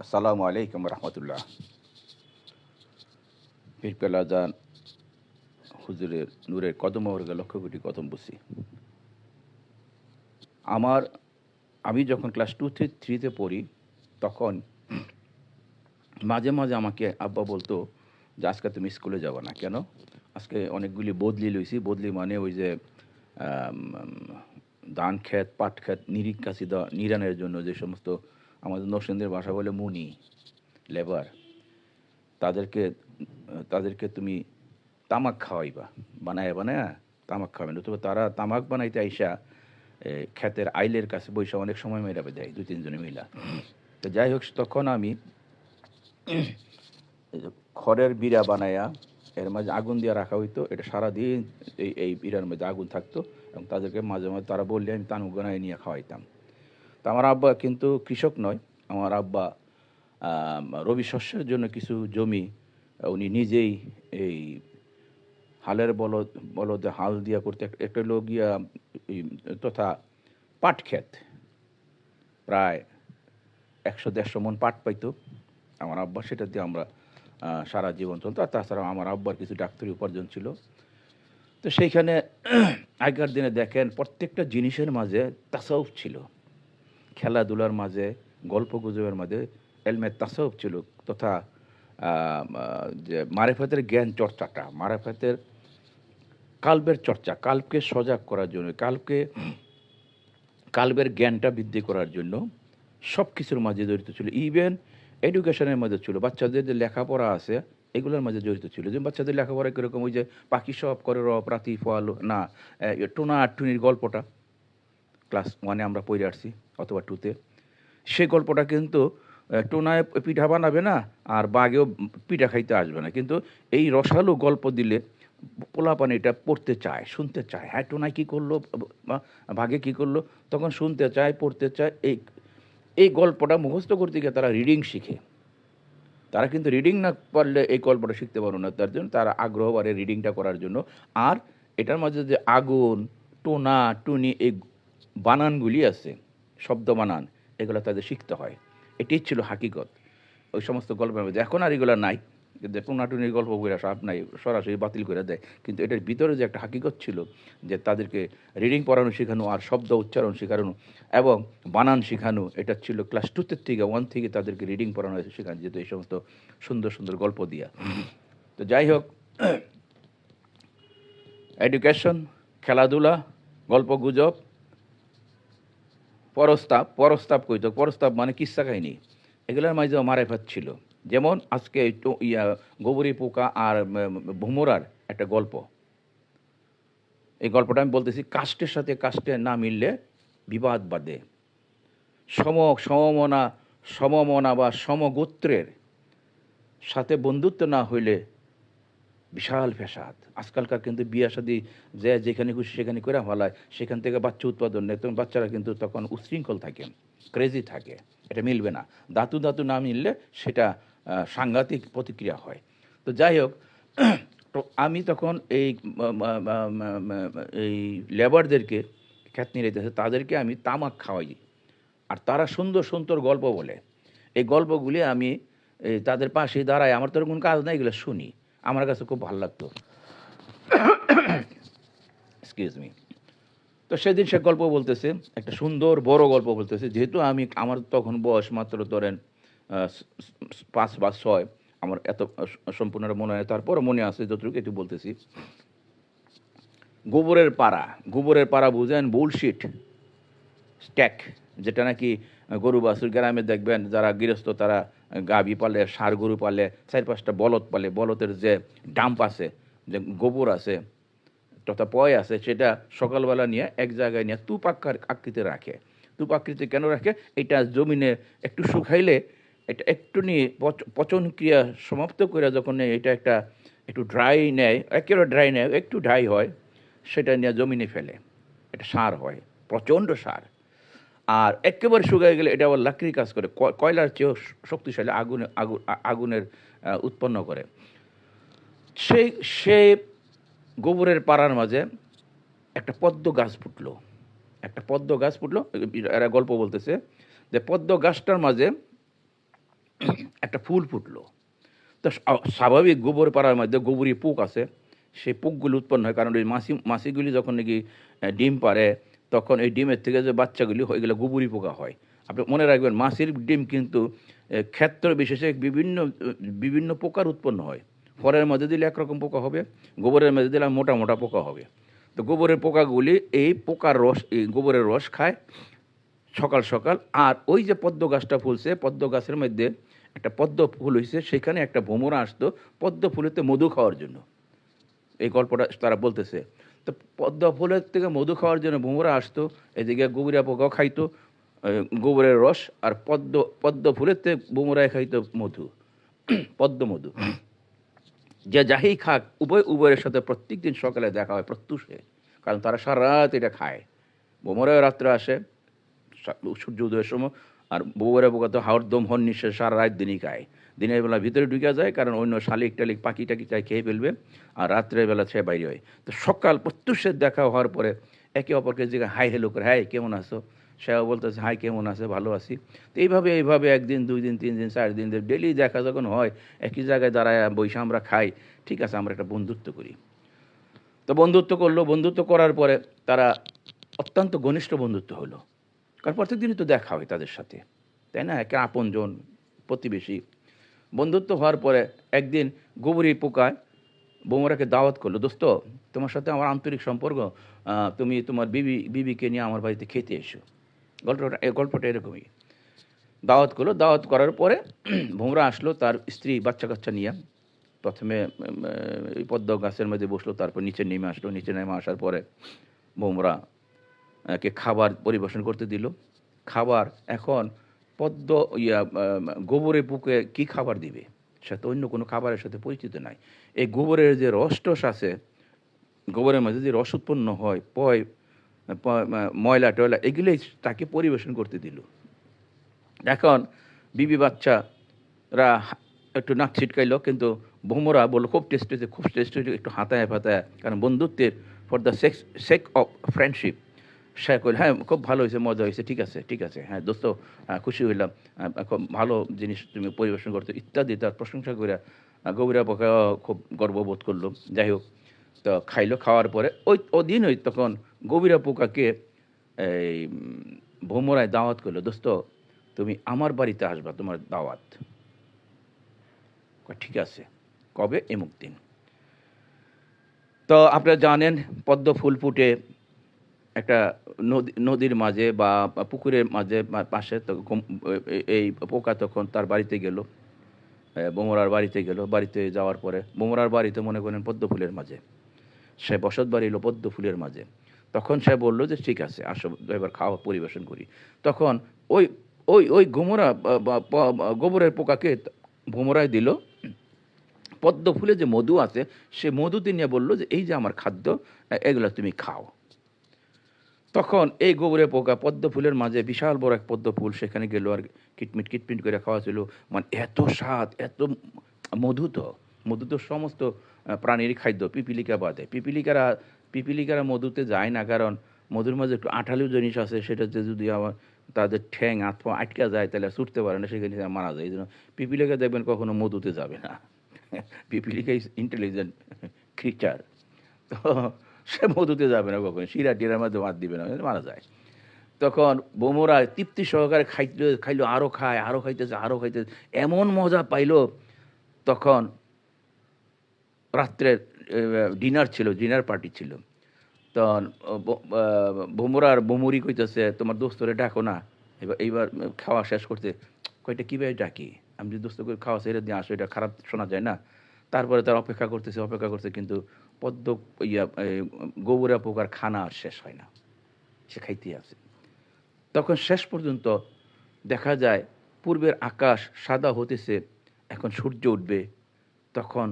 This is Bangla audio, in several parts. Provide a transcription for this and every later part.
আসসালামু আলাইকুম রহমতুল্লাহ। পীরপেলা যান হুজুরের নূরের কদম বর্গে লক্ষ কোটি কদম বসি। আমার আমি যখন ক্লাস 2-3-3-তে পড়ি তখন মাঝে মাঝে আমাকে আব্বা বলতো যে আজকে তুমি স্কুলে যাবো না কেন? আজকে অনেকগুলি বদলি লইছি। বদলি মানে ওই যে আম, ধান ক্ষেত পাট ক্ষেত নিরিখ কাশি দেওয়া নিরানের জন্য যে সমস্ত আমাদের নরসিংদের ভাষা বলে মুনি লেবার, তাদেরকে তাদেরকে তুমি তামাক খাওয়াইবা, বানায় বানায় তামাক খাওয়াবেন। তবে তারা তামাক বানাইতে আইসা ক্ষেতের আইলের কাছে বৈশা অনেক সময় মেরাবে দেয়, 2-3 জনে মিলা। তো যাই হোক, তখন আমি এই যে খড়ের বিড়া বানায়া এর মাঝে আগুন দিয়ে রাখা হইতো। এটা সারাদিন এই বিড়ার মধ্যে আগুন থাকতো এবং তাদেরকে মাঝে মাঝে তারা বললে আমি তানুক বানায় নিয়ে খাওয়াইতাম। তা আমার আব্বা কিন্তু কৃষক নয়। আমার আব্বা রবি শস্যের জন্য কিছু জমি উনি নিজেই এই হালের বলদে হাল দিয়া করতে একটা লোক গিয়া তথা পাট ক্ষেত প্রায় 100-150 মণ পাট পাইতো আমার আব্বা। সেটা দিয়ে আমরা সারা জীবন চলতো। আর তাছাড়া আমার আব্বার কিছু ডাক্তারি উপার্জন ছিল। তো সেইখানে আগেকার দিনে দেখেন প্রত্যেকটা জিনিসের মাঝে তাসাউফ ছিল। খেলাধুলার মাঝে, গল্প গুজবের মাঝে এলমে তাসাউফ ছিল। তথা যে মারেফাতের জ্ঞান চর্চাটা, মারেফাতের কাল্বের চর্চা, কাল্বকে সজাগ করার জন্য, কাল্বের জ্ঞানটা বৃদ্ধি করার জন্য সব কিছুর মাঝে জড়িত ছিল। ইভেন এডুকেশনের মধ্যে ছিল। বাচ্চাদের যে লেখাপড়া আছে এগুলোর মাঝে জড়িত ছিল। যে বাচ্চাদের লেখাপড়া কীরকম, ওই যে পাখি সব করে রব রাতি ফল না, টোনা আর টুনির গল্পটা ক্লাস 1-এ আমরা পড়ে আসছি অথবা 2-তে। সেই গল্পটা কিন্তু টোনায় পিঠা বানাবে না আর বাঘেও পিঠা খাইতে আসবে না, কিন্তু এই রসালো গল্প দিলে পোলাপান এটা পড়তে চায়, শুনতে চায়। হ্যাঁ, টোনায় কী করলো, বাঘে কী করলো, তখন শুনতে চায়, পড়তে চায়। এই গল্পটা মুখস্থ করতে গিয়ে তারা রিডিং শিখে। তারা কিন্তু রিডিং না পারলে এই গল্পটা শিখতে পারো না। তার জন্য তারা আগ্রহ বাড়ে রিডিংটা করার জন্য। আর এটার মাঝে যে আগুন, টোনা, টুনি, এই বানানগুলি আছে, শব্দ বানান, এগুলো তাদের শিখতে হয়। এটিই ছিল হাকিকত ওই সমস্ত গল্পের মধ্যে। এখন আর এগুলো নাই, কিন্তু টোনাটুনির গল্প বইরা সব নাই, সরাসরি বাতিল করে দেয়। কিন্তু এটার ভিতরে যে একটা হাকিকত ছিল, যে তাদেরকে রিডিং পড়ানো শেখানো আর শব্দ উচ্চারণ শেখানো এবং বানান শেখানো, এটা ছিল ক্লাস 2 থেকে 1 থেকে তাদেরকে রিডিং পড়ানো শেখানো যেত এই সমস্ত সুন্দর সুন্দর গল্প দিয়া। তো যাই হোক, এডুকেশন, খেলাধুলা, গল্প গুজব, পরস্তাব কইতো। পরস্তাব মানে কিস্সা কাহিনী, এগুলোর মাঝেও মারেফাত ছিল। যেমন আজকে গোবরী পোকা আর ভুমরার একটা গল্প। এই গল্পটা আমি বলতেছি, কাস্টের সাথে কাস্টে না মিললে বিবাদ বাধে। সমমনা সমমনা বা সমগোত্রের সাথে বন্ধুত্ব না হইলে বিশাল ফ্যাসাদ। আজকালকার কিন্তু বিয়া শাদী যে যেখানে খুশি সেখানে করে ফেলায়, সেখান থেকে বাচ্চা উৎপাদন নেই। তখন বাচ্চারা কিন্তু তখন উচ্ছৃঙ্খল থাকে, ক্রেজি থাকে। এটা মিলবে না। দাতু দাতু না মিললে সেটা সাংঘাতিক প্রতিক্রিয়া হয়। তো যাই হোক, তো আমি তখন এই লেবারদেরকে, খ্যাত নিয়ে রেখেছে, তাদেরকে আমি তামাক খাওয়াই। আর তারা সুন্দর সুন্দর গল্প বলে। এই গল্পগুলি আমি তাদের পাশে দাঁড়ায়, আমার তো কোনো কাজ নাই, এগুলো শুনি। আমার কাছে খুব ভালো লাগতো। Excuse me. তো সেদিন সে গল্প বলতেছে, একটা সুন্দর বড় গল্প বলতেছে। যেহেতু আমার তখন বয়স মাত্র ধরেন 5 বা 6, আমার এত সম্পূর্ণ মনে হয়, তারপরও মনে আছে যতটুকু একটু বলতেছি। গোবরের পাড়া বুঝেন? বুলশিট স্ট্যাক, যেটা নাকি গরু বাছুর, গ্রামে দেখবেন যারা গৃহস্থ তারা গাভী পালে, ষাঁড় গরু পালে, 4-5টা বলদ পালে, বলদের যে ডাম্প আছে, যে গোবর আছে তথা পয় আছে, সেটা সকালবেলা নিয়ে এক জায়গায় নিয়ে তুপাক্কার আকৃতি রাখে। তুপাকৃতি কেন রাখে? এটা জমিনে একটু শুকাইলে, এটা একটু নিয়ে পচন ক্রিয়া সমাপ্ত করে যখন এটা একটু ড্রাই নেয়, একেবারে ড্রাই নেয়, একটু ড্রাই হয়, সেটা নিয়ে জমিনে ফেলে। এটা সার হয়, প্রচণ্ড সার। আর একেবারে শুকিয়ে গেলে এটা আবার লাকড়ি কাজ করে, কয়লার চেয়েও শক্তিশালী আগুনের উৎপন্ন করে। সেই গোবরের পাড়ার মাঝে একটা পদ্ম গাছ ফুটলো। এরা গল্প বলতেছে যে পদ্ম গাছটার মাঝে একটা ফুল ফুটলো। তো স্বাভাবিক গোবর পাড়ার মধ্যে গোবরী পোক আছে, সেই পোকগুলি উৎপন্ন হয়, কারণ ওই মাছিগুলি যখন নাকি ডিম পাড়ে, তখন এই ডিমের থেকে যে বাচ্চাগুলি হয় এগুলো গোবরী পোকা হয়। আপনি মনে রাখবেন, মাছির ডিম কিন্তু ক্ষেত্র বিশেষে বিভিন্ন বিভিন্ন পোকার উৎপন্ন হয়। ফলের মধ্যে দিলে একরকম পোকা হবে, গোবরের মধ্যে দিলে মোটা মোটা পোকা হবে। তো গোবরের পোকাগুলি এই পোকার রস, এই গোবরের রস খায় সকাল সকাল। আর ওই যে পদ্ম গাছটা ফুলছে, পদ্ম গাছের মধ্যে একটা পদ্ম ফুল হয়েছে, সেখানে একটা ভ্রমরা আসতো পদ্ম ফুলেতে মধু খাওয়ার জন্য। এই গল্পটা তারা বলতেছে। তো পদ্ম ফুলের থেকে মধু খাওয়ার জন্য ভ্রমরা আসতো, এদিকে গোবরা পোকাও খাইতো গোবরের রস, আর পদ্ম ফুলের থেকে ভ্রমরায় খাইতো মধু, পদ্ম মধু। যে যাই খাক, উভয়ের সাথে প্রত্যেক দিন সকালে দেখা হয় প্রত্যুষে, কারণ তারা সারা রাত এটা খায়। ভ্রমরায় রাত্রে আসে সূর্য উদয়ের সময়, আর বউয়েরা পোকা তো হাওড় দম হন নিঃশ্বাস সারা রাত দিনই খায়। দিনের বেলা ভিতরে ঢুকে যায়, কারণ অন্য শালিক টালিক পাখি টাকি চাই খেয়ে ফেলবে, আর রাত্রের বেলা সে বাইরে হয়। তো সকাল প্রত্যুষের দেখা হওয়ার পরে একে অপরকে জিজ্ঞাসা, হাই হেলো করে, হাই কেমন আছো? সেও বলতেছে, হাই কেমন আছে, ভালো আছি। তো এইভাবে একদিন, 2 দিন, 3 দিন, 4 দিন ডেলি দেখা যখন হয়, একই জায়গায় দাঁড়ায় বৈশা আমরা খাই, ঠিক আছে আমরা একটা বন্ধুত্ব করি। তো বন্ধুত্ব করলো, বন্ধুত্ব করার পরে তারা অত্যন্ত ঘনিষ্ঠ বন্ধুত্ব হলো, কারণ প্রত্যেক দিনই তো দেখা হয় তাদের সাথে, তাই না? একে আপনজন, প্রতিবেশী। বন্ধুত্ব হওয়ার পরে একদিন গোবরী পোকায় বৌমারাকে দাওয়াত করলো, দোস্ত তোমার সাথে আমার আন্তরিক সম্পর্ক, তুমি তোমার বিবিকে নিয়ে আমার বাড়িতে খেতে এসো। গল্পটা এরকমই। দাওয়াত করলো, দাওয়াত করার পরে ভোমরা আসলো তার স্ত্রী বাচ্চা কাচ্চা নিয়ে। প্রথমে এই পদ্ম গাছের মধ্যে বসলো, তারপর নিচে নেমে আসলো। নিচে নেমে আসার পরে ভোমরা কে খাবার পরিবেশন করতে দিল। খাবার এখন পদ্ম গোবরে পুকে কি খাবার দিবে, সে তো অন্য কোনো খাবারের সাথে পরিচিত নাই। এই গোবরের যে রস টস আছে, গোবরের মধ্যে যে রস উৎপন্ন হয়, ময়লা টয়লা, এগুলোই তাকে পরিবেশন করতে দিল। এখন বিবি বাচ্চারা একটু নাক ছিটকাইলো, কিন্তু ভোমরা বললো খুব টেস্ট হয়েছে, খুব টেস্ট হয়েছে, একটু হাতায় ফাতায়, কারণ বন্ধুত্বের, for the sake of friendship. সে কইল, হ্যাঁ খুব ভালো হয়েছে, মজা হয়েছে, ঠিক আছে ঠিক আছে, হ্যাঁ দোস্ত খুশি হইলাম, খুব ভালো জিনিস তুমি পরিবেশন করছো ইত্যাদি, তার প্রশংসা করে গভীরা পোকা খুব গর্ববোধ করলো। যাই হোক, তো খাইলো। খাওয়ার পরে ওই তখন গভীরা পোকাকে এই ভোমরায় দাওয়াত করলো, দোস্ত তুমি আমার বাড়িতে আসবা, তোমার দাওয়াত। ঠিক আছে, কবে? এমুক দিন। তো আপনারা জানেন পদ্ম ফুল ফুটে একটা নদীর মাঝে বা পুকুরের মাঝে পাশে। তো এই পোকা তখন তার বাড়িতে গেল, বোমরার বাড়িতে গেল। বাড়িতে যাওয়ার পরে বোমরার বাড়িতে মনে করেন পদ্ম ফুলের মাঝে, সে বসত বাড়ি হলো পদ্ম ফুলের মাঝে। তখন সে বলল যে ঠিক আছে আসো এবার খাওয়া পরিবেশন করি। তখন ওই ওই ওই গোবরের পোকাকে ভোমরায় দিল পদ্ম ফুলে যে মধু আছে, সে মধুতে নিয়ে বলল যে এই যে আমার খাদ্য, এগুলো তুমি খাও। তখন এই গোবরে পোকা পদ্ম ফুলের মাঝে, বিশাল বড় এক পদ্ম ফুল, সেখানে গেল আর কিটমিট কিটমিট করে খাওয়া ছিল। মানে এত স্বাদ, এত মধু তো সমস্ত প্রাণীর খাদ্য, পিপিলিকা বাদে। পিপিলিকারা মধুতে যায় না, কারণ মধুর মাঝে একটু আঠালো জিনিস আছে, সেটাতে যদি আমার তাদের ঠ্যাং হাত পা আটকা যায় তাহলে ছুটতে পারে না, সেখানে মারা যায়। এই জন্য পিপিলিকা দেখবেন কখনো মধুতে যাবে না। পিপিলিকা ইজ ইন্টেলিজেন্ট ক্রিচার, তো সে মধুতে যাবে না কখনো, শিরা টিরার মধ্যে মাত দিবে না, মারা যায়। তখন বোমরা তৃপ্তি সহকারে খাইলো, আরও খায়, আরও খাইতেছে, এমন মজা পাইলো। তখন রাত্রে ডিনার পার্টি ছিল। তখন বোমরার বোমরি কইতেছে, তোমার দোস্তরে ডাকো না, এইবার খাওয়া শেষ করতে। কয়টা কীভাবে ডাকি, আমি যদি দোস্ত করে খাওয়া সেরে দিয়ে আসো, এটা খারাপ শোনা যায় না। তারপরে তার অপেক্ষা করতেছে, কিন্তু পদ্ম গোবরা পোকার খানা আর শেষ হয় না, সে খাইতেই আছে। তখন শেষ পর্যন্ত দেখা যায় পূর্বের আকাশ সাদা হতেছে, এখন সূর্য উঠবে। তখন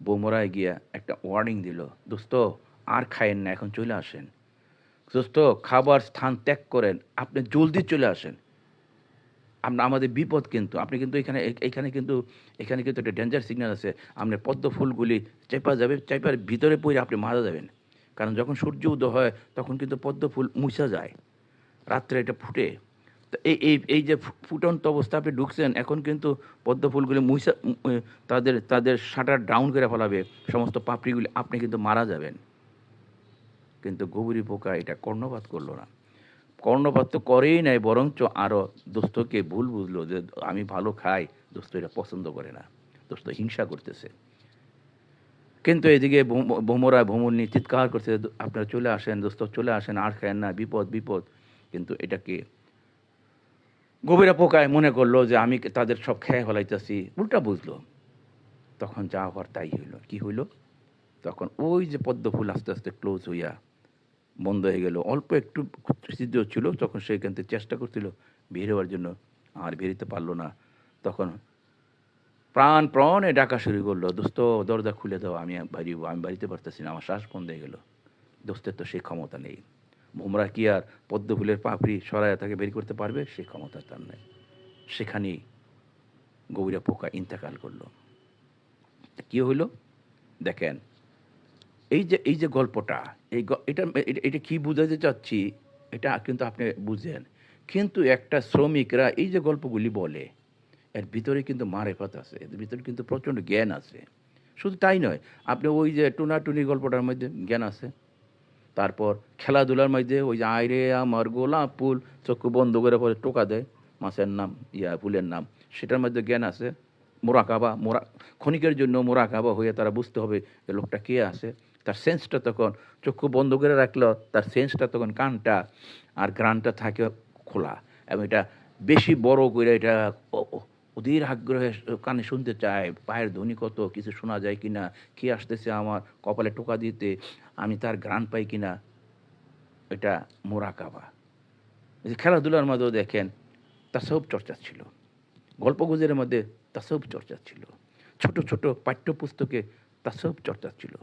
বোমরায় গিয়া একটা ওয়ার্নিং দিল, দোস্ত আর খায়েন না, এখন চলে আসেন। দোস্ত খাবার স্থান ত্যাগ করেন, আপনি জলদি চলে আসেন, আমাদের বিপদ। কিন্তু আপনি কিন্তু এখানে কিন্তু একটা ডেঞ্জার সিগন্যাল আছে, আপনার পদ্ম ফুলগুলি চেপার ভিতরে পড়ে আপনি মারা যাবেন। কারণ যখন সূর্য উদয় হয় তখন কিন্তু পদ্ম ফুল মুছা যায়, রাত্রে এটা ফুটে। তো এই যে ফুটন্ত অবস্থা আপনি ঢুকছেন, এখন কিন্তু পদ্ম ফুলগুলি মুইসা তাদের তাদের শাটার ডাউন করে ফেলাবে, সমস্ত পাপড়িগুলি, আপনি কিন্তু মারা যাবেন। কিন্তু গোবরি পোকা এটা কর্ণপাত করলো না। কর্ণপাত তো করেই নাই, বরঞ্চ আরও দোস্তকে ভুল বুঝলো যে আমি ভালো খাই, দোস্ত এটা পছন্দ করে না, দোস্ত হিংসা করতেছে। কিন্তু এদিকে ভ্রমণী চিৎকার করছে, আপনারা চলে আসেন দোস্ত, চলে আসেন, আর খায়েন না, বিপদ বিপদ। কিন্তু এটাকে গভীরা পোকায় মনে করলো যে আমি তাদের সব খেয়ে ফেলাইতেছি, উল্টা বুঝলো। তখন যা হওয়ার তাই হইল। কি হইল? তখন ওই যে পদ্ম ফুল আস্তে আস্তে ক্লোজ হইয়া বন্ধ হয়ে গেল। অল্প একটু ছিদ্র ছিল, তখন সেখান থেকে চেষ্টা করছিল বের হওয়ার জন্য, আর বেরোতে পারলো না। তখন প্রাণে ডাকা শুরু করলো, দোস্ত দরজা খুলে দাও, আমি বাড়িব, আমি বাড়িতে পারতেছি না, আমার শ্বাস বন্ধ হয়ে গেল। দোস্তের তো সেই ক্ষমতা নেই। ভোমরা কি আর পদ্ম ফুলের পাপড়ি সরাইয়া তাকে বের করতে পারবে? সেই ক্ষমতা তার নেই। সেখানেই গভীরা পোকা ইন্তেকাল করলো। কি হইল দেখেন, এই যে গল্পটা, এটা এটা কি বুঝাতে চাচ্ছি, এটা কিন্তু আপনি বুঝেন। কিন্তু একটা শ্রমিকরা এই যে গল্পগুলি বলে, এর ভিতরে কিন্তু মারেফাত আছে, এর ভিতরে কিন্তু প্রচণ্ড জ্ঞান আছে। শুধু তাই নয়, আপনি ওই যে টুনাটুনি গল্পটার মধ্যে জ্ঞান আছে। তারপর খেলাধুলার মধ্যে ওই যে আইরে আমার গোলাপ ফুল, চক্ষু বন্ধ করে পরে টোকা দেয় মাছের নাম, ফুলের নাম, সেটার মধ্যে জ্ঞান আছে। মোরাকাবা, ক্ষণিকের জন্য মোরাকাবা হয়ে তারা বুঝতে হবে যে লোকটা কে আছে। তার সেন্সটা তখন, চক্ষু বন্ধ করে রাখলেও তার সেন্সটা তখন কানটা আর ঘ্রাণটা থাকে খোলা, এবং এটা বেশি বড় করে এটা অধীর আগ্রহে কানে শুনতে চায়, পায়ের ধ্বনি কত কিছু শোনা যায় কিনা, কে আসতেছে আমার কপালে টোকা দিতে, আমি তার ঘ্রাণ পাই কিনা। এটা মোরাকাবা। এই যে খেলাধুলার মধ্যেও দেখেন তাসাউফ চর্চা ছিল, গল্পগুজরের মধ্যে তাসাউফ চর্চা ছিল, ছোট ছোট পাঠ্যপুস্তকে তাসাউফ চর্চা ছিল।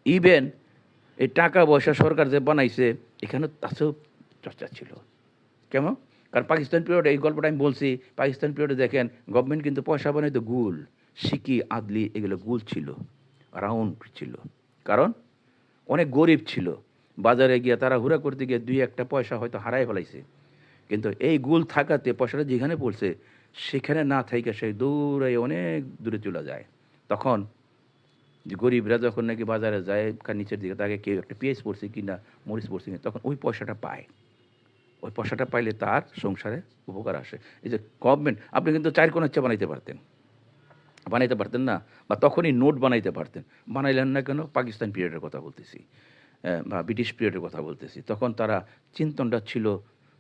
ইভেন এই টাকা পয়সা সরকার যে বানাইছে, এখানেও তাসাউফ চর্চা ছিল। কেমন? কারণ পাকিস্তান পিরিয়ডে, এই গল্পটা আমি বলছি, পাকিস্তান পিরিয়ডে দেখেন গভর্নমেন্ট কিন্তু পয়সা বানাইতো গুল, সিকি, আদলি, এগুলো গুল ছিল, রাউন্ড ছিল। কারণ অনেক গরিব ছিল, বাজারে গিয়ে তারা হুড়া করতে গিয়ে দুই একটা পয়সা হয়তো হারাই ফেলাইছে, কিন্তু এই গুল থাকাতে পয়সাটা যেখানে পড়ছে সেখানে না থাইকা সে দৌড়াই অনেক দূরে চলে যায়। তখন যে গরিবরা যখন নাকি বাজারে যায়, নিচের দিকে তাকে কেউ একটা পেঁয়াজ পড়ছে কিনা, মরিচ পড়ছে কিনা, তখন ওই পয়সাটা পায়। ওই পয়সাটা পাইলে তার সংসারে উপকার আসে। এই যে গভর্নমেন্ট, আপনি কিন্তু 4 কোণা ইচ্ছা বানাইতে পারতেন না, বা তখনই নোট বানাইতে পারতেন, বানাইলেন না কেন? পাকিস্তান পিরিয়ডের কথা বলতেছি, বা ব্রিটিশ পিরিয়ডের কথা বলতেছি। তখন তারা চিন্তনটা ছিল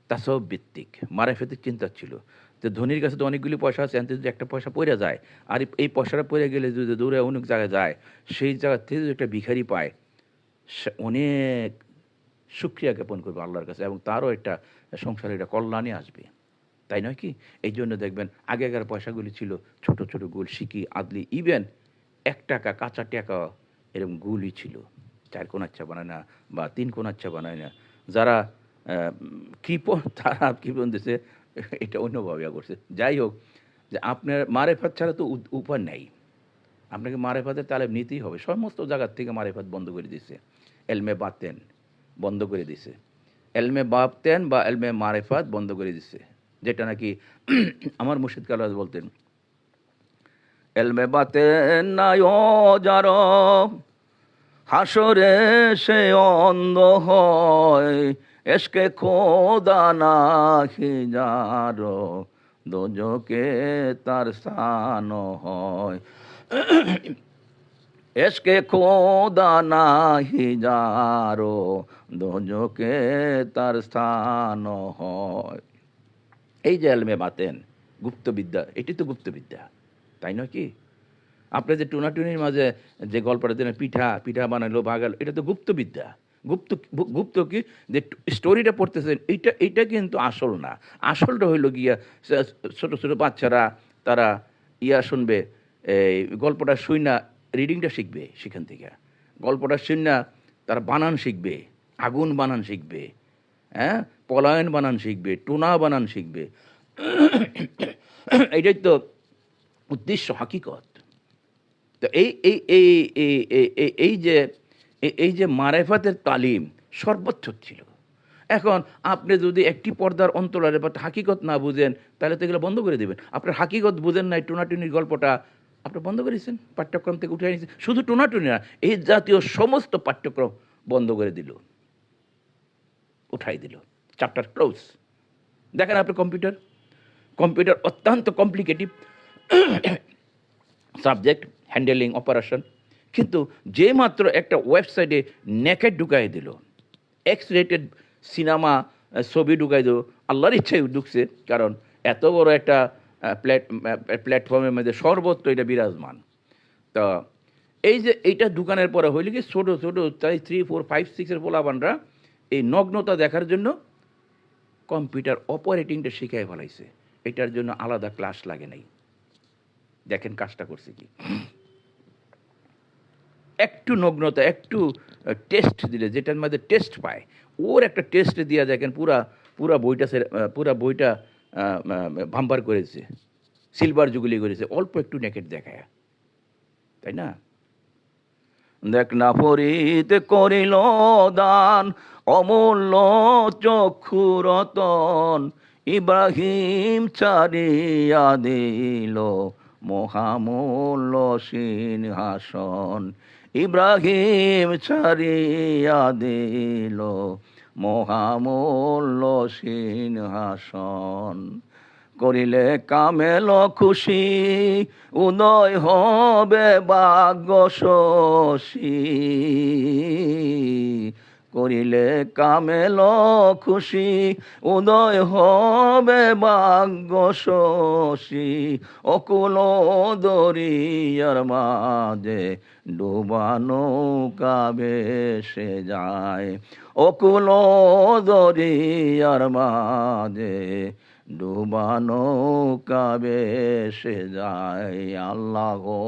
তাসব ভিত্তিক, মারেফাতিক চিন্তা ছিল। তো ধনীর কাছে তো অনেকগুলি পয়সা আছে, এতে যদি একটা পয়সা পড়ে যায়, আর এই পয়সাটা পড়ে গেলে যদি দূরে অনেক জায়গায় যায়, সেই জায়গা থেকে যদি একটা ভিখারি পায়, সে অনেক সুক্রিয়া জ্ঞাপন করবে আল্লাহর কাছে, এবং তারও একটা সংসারে একটা কল্যাণে আসবে। তাই নয় কি? এই জন্য দেখবেন আগেকার পয়সাগুলি ছিল ছোট ছোট গুল, সিকি, আদলি, ইভেন 1 টাকা, কাঁচা টাকা, এরকম গুলই ছিল। 4 কোণাচ্ছা বানায় না, বা 3 কোণাচ্ছা বানায় না। যারা কৃপণ, তারা কৃপণ দেশে এটা অন্যভাবে করছে। যাই হোক, যে আপনার মারেফাত ছাড়া তো উপায় নেই, আপনাকে মারেফাতের তালেব নিতেই হবে। সমস্ত জায়গার থেকে মারেফাত বন্ধ করে দিছে, এলমে বাতেন বন্ধ করে দিছে, এলমে বাতেন বা এলমে মারেফাত বন্ধ করে দিছে। যেটা নাকি আমার মুর্শিদ কালাজ বলতেন, এলমে বাতেন নাই যার হাসরে সে অন্ধ হয়, এসকে খোদা নাহি যার দোজকে তার স্থান হয়। এসকে খোদা নাহি যারো দোজকে তার স্থান হয়। এই যে এলমে বাতেন, গুপ্তবিদ্যা, এটি তো গুপ্তবিদ্যা, তাই নয় কি? আপনার যে টুনাটুনির মাঝে যে গল্পটা দিলেন, পিঠা পিঠা বানালো ভাগালো, এটা তো গুপ্তবিদ্যা। গুপ্ত গুপ্ত কি, যে স্টোরিটা পড়তেছেন, এইটা কিন্তু আসল না। আসলটা হইল গিয়া ছোটো ছোটো বাচ্চারা, তারা শুনবে, এই গল্পটা শুই না, রিডিংটা শিখবে সেখান থেকে। গল্পটা শুই না তারা বানান শিখবে, আগুন বানান শিখবে, হ্যাঁ, পলায়ন বানান শিখবে, টুনা বানান শিখবে। এইটাই তো উদ্দেশ্য, হাকিকত। তো এই যে মারেফাতের তালিম সর্বোচ্চ ছিল। এখন আপনি যদি একটি পর্দার অন্তরালে বা হাকিকত না বুঝেন, তাহলে তো এগুলো বন্ধ করে দেবেন। আপনার হাকিকত বুঝেন নাই, টোনাটুনির গল্পটা আপনি বন্ধ করেছেন, পাঠ্যক্রম থেকে উঠে নিয়েছেন। শুধু টোনাটুনি না, এই জাতীয় সমস্ত পাঠ্যক্রম বন্ধ করে দিল, উঠাই দিল, চ্যাপ্টার ক্লোজ। দেখেন আপনি কম্পিউটার অত্যন্ত কমপ্লিকেটিভ সাবজেক্ট, হ্যান্ডেলিং অপারেশন, কিন্তু যে মাত্র একটা ওয়েবসাইটে নেকেট ঢুকাই দিল, এক্স রেটেড সিনেমা ছবি ঢুকাই দিল, আল্লাহর ইচ্ছায় ঢুকছে, কারণ এত বড় একটা প্ল্যাটফর্মের মধ্যে সর্বত্র এটা বিরাজমান। তো এই যে এইটা দোকানের পরে হইলে কি ছোটো ছোটো তাই 3, 4, 5, 6 পোলাবানরা এই নগ্নতা দেখার জন্য কম্পিউটার অপারেটিংটা শিখাই ফেলাইছে। এটার জন্য আলাদা ক্লাস লাগে নাই। দেখেন কাজটা করছে কি, একটু নগ্নতা, একটু টেস্ট দিলে, যেটার মধ্যে টেস্ট পায়, ওর একটা টেস্ট দিয়া দেখেন পুরা বইটা ভাম্পার করেছে, সিলভার জুগলি করেছে, অল্প একটু নেকেট দেখায়, তাই না? দেখ না ফরিদ করিল দান, অমূল্য চক্ষুরতন, ইব্রাহিম ছাড়িয়া দিল মহামূল্য সিংহাসন, ইব্রাহিম ছাড়িয়া দিল মহামূল্য সিংহাসন। করিলে কামেল খুশি, উদয় হবে ভাগ্য শশী, করিলে কামেল খুশি, উদয় হবে ভাগ্য শশী, অকুল দরিয়ার মাঝে ডুবানো কাবেশে যায়, অকুল দরিয়ার মাঝে ডুবানো কাবেশে যায়। আল্লাহ গো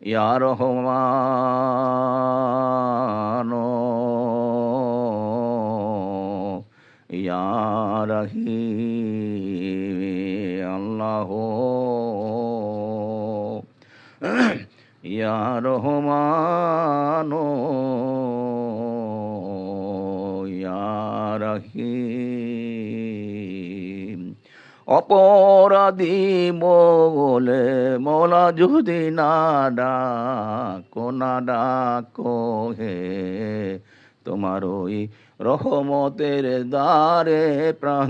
ইয়া রহমান ইয়া রহিম, আল্লাহ ইয়া রহমান ইয়া রহিম। অপরাধী বলে মৌলা যদি না ডাকো হে, তোমার ওই রহমতের দ্বারে প্রাণ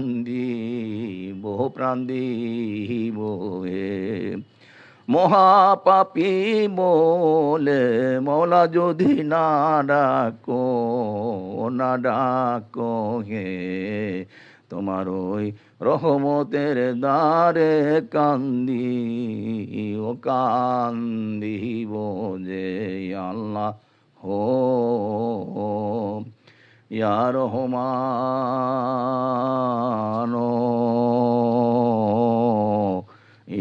দিব হে। মহাপাপী বলে মৌলা যদি না ডাকো হে, তোমার ওই রহমতের দ্বারে কান্দিব যে। আল্লাহ হো ইয়া রহমান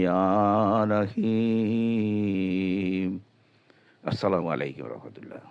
ইয়া রহিম। আসসালামু আলাইকুম ওয়া রাহমাতুল্লাহ।